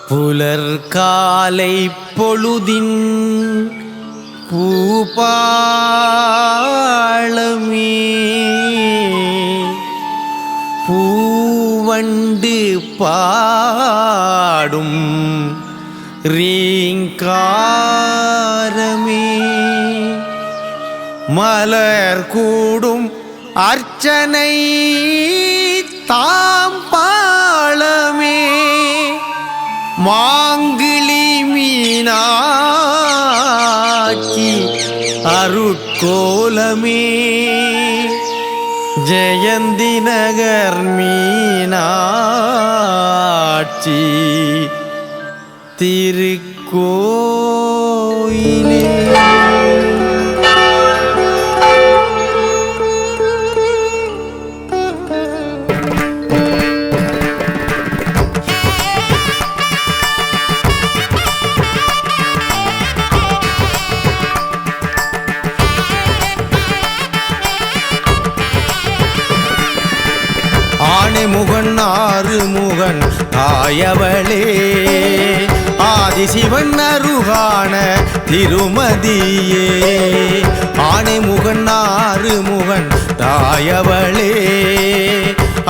புலர்காலை பொழுதின் பூபாளமே பூவண்டு பாடும் ரீங்காரமே மலர் கூடும் அர்ச்சனை தாம்பாளமே மாங்கிளி மீனாட்சி அருட்கோலமே ஜெயந்தி நகர் மீனாட்சி திருக்கோயிலே முகன் ஆறுமுகன் ஆயவளே ஆதிசிவன் அருகான திருமதியே ஆணைமுகன் ஆறுமுகன் ஆயவளே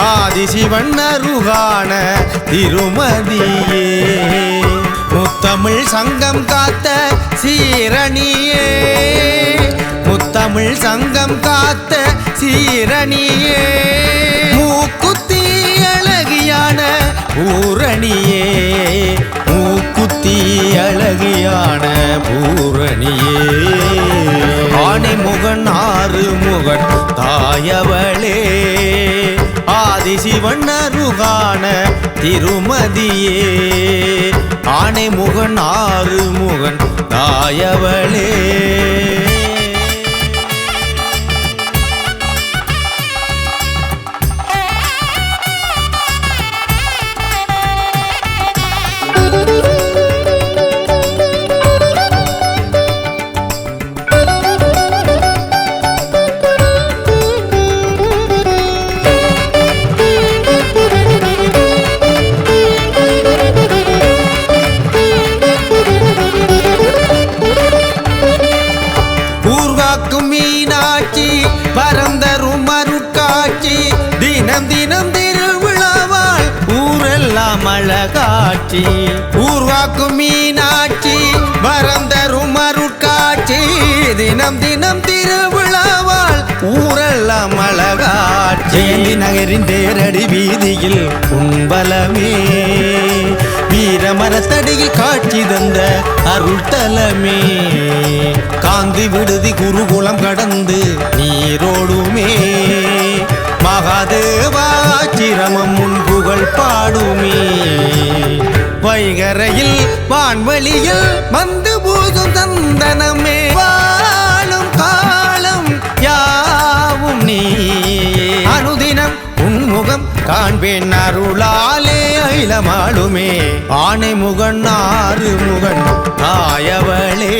ஆதிசிவன் அருகான திருமதியே முத்தமிழ் சங்கம் காத்த சீரணியே முத்தமிழ் சங்கம் காத்த சீரணியே மூக்குத்தி அழகியான பூரணியே மூக்குத்தி அழகியான பூரணியே ஆணைமுகன் ஆறுமுகன் தாயவளே ஆதிசிவன் அருகான திருமதியே ஆணைமுகன் ஆறுமுகன் தாயவளே மீனாட்சி பரந்தரும் அருட்காட்சி தினம் தினம் திருவிழாவாள் ஊரெல்லாம் அழகாட்சி ஊர்வாக்கும் மீனாட்சி பரந்தரும் அருட்காட்சி தினம் தினம் திருவிழாவாள் ஊரெல்லாம் அழகாட்சி நகரின் தேரடி வீதியில் உன்பலமே வீரமரத்தடியில் காட்சி தந்த அருள்தலமே காந்தி விடுதி குருகுலம் கடந்து நீரோடுமே மகாதேவாச்சிரமம் முன்புகள் பாடுமே வைகரையில் வான்வெளியில் வந்து பூசும் சந்தனமே வாழும் காலம் யாவும் நீ அனுதினம் உன்முகம் காண்பேன் அருளாலே அயிலமாளுமே ஆணைமுகன் ஆறுமுகன் ஆயவளே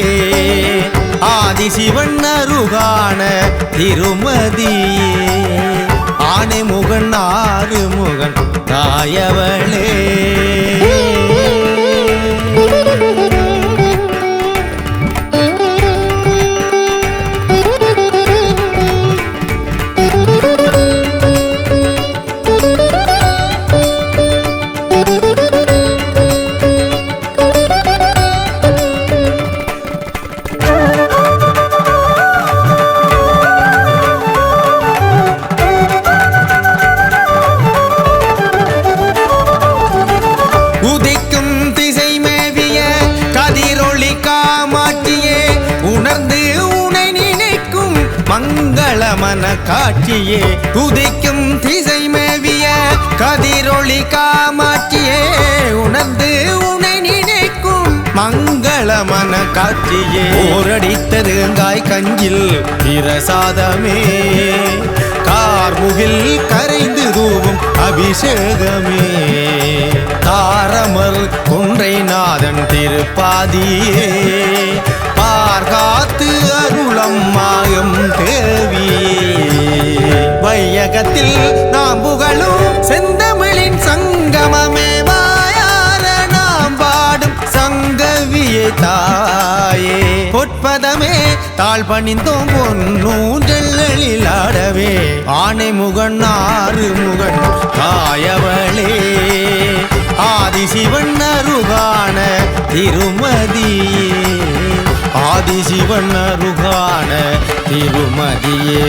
ஆதிசிவன் அருகான திருமதியே ஆணைமுகன் ஆறுமுகன் தாயவளே மங்களமன காட்சியே உதிக்கும் திசை மேவிய கதிரொளி காமாட்சியே உணர்ந்து உனை நினைக்கும் மங்களமன காட்சியே ஓரடித்ததுங்காய் கஞ்சில் பிரசாதமே கார்முகில் கரைந்து தூவும் அபிஷேகமே தாரமர் கொன்றை நாதன் திருப்பாதியே பார்காத்து அருளம் மாயம் தேவியே வையகத்தில் நாம் புகழும் செந்தமிழின் சங்கமமே வாயார நாம் தாயே பொற்பதமே தாழ் பணிந்தோம் பொன்னூஞ்சலில் ஆடவே ஆனை முகன் ஆறு முகன் காயவளே ஆதிசிவன் அருகான திருமதியே ஆதிசிவன் அருகான திருமதியே